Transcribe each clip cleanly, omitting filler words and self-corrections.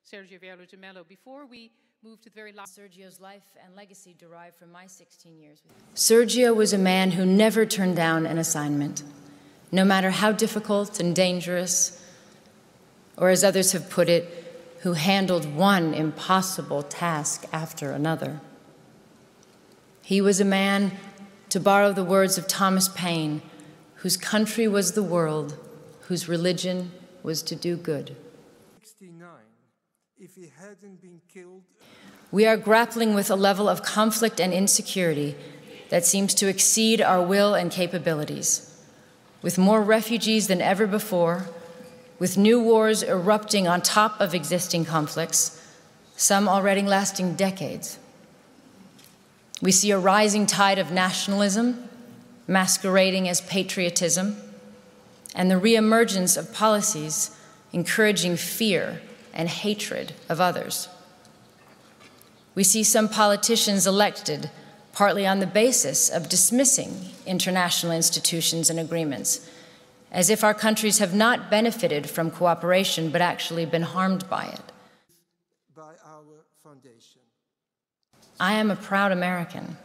Sergio Vieira de Mello. Before we move to the very last... Sergio's life and legacy derive from my 16 years with him. Sergio was a man who never turned down an assignment, no matter how difficult and dangerous, or as others have put it, who handled one impossible task after another. He was a man, to borrow the words of Thomas Paine, whose country was the world, whose religion was to do good. 69, if he hadn't been killed... We are grappling with a level of conflict and insecurity that seems to exceed our will and capabilities. With more refugees than ever before, with new wars erupting on top of existing conflicts, some already lasting decades. We see a rising tide of nationalism, masquerading as patriotism, and the reemergence of policies encouraging fear and hatred of others. We see some politicians elected partly on the basis of dismissing international institutions and agreements, as if our countries have not benefited from cooperation but actually been harmed by it. By our foundation. I am a proud American,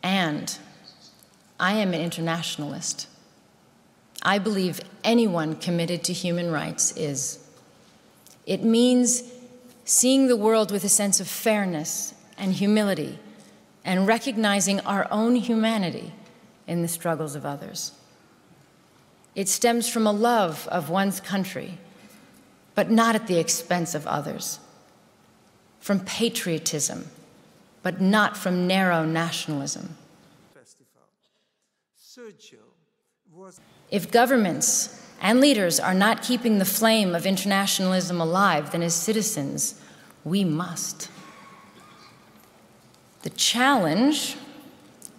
and I am an internationalist. I believe anyone committed to human rights is. It means seeing the world with a sense of fairness and humility and recognizing our own humanity in the struggles of others. It stems from a love of one's country, but not at the expense of others. From patriotism, but not from narrow nationalism. If governments and leaders are not keeping the flame of internationalism alive, then as citizens, we must. The challenge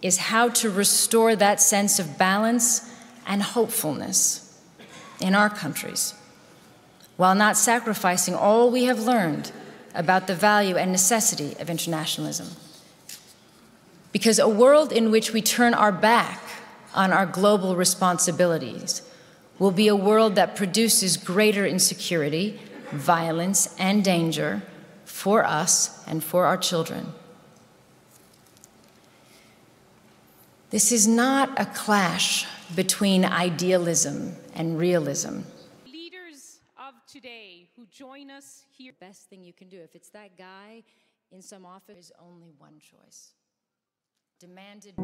is how to restore that sense of balance and hopefulness in our countries, while not sacrificing all we have learned about the value and necessity of internationalism. Because a world in which we turn our back on our global responsibilities will be a world that produces greater insecurity, violence, and danger for us and for our children. This is not a clash between idealism and realism. Leaders of today who join us here. The best thing you can do, if it's that guy in some office, there's only one choice. Demanded.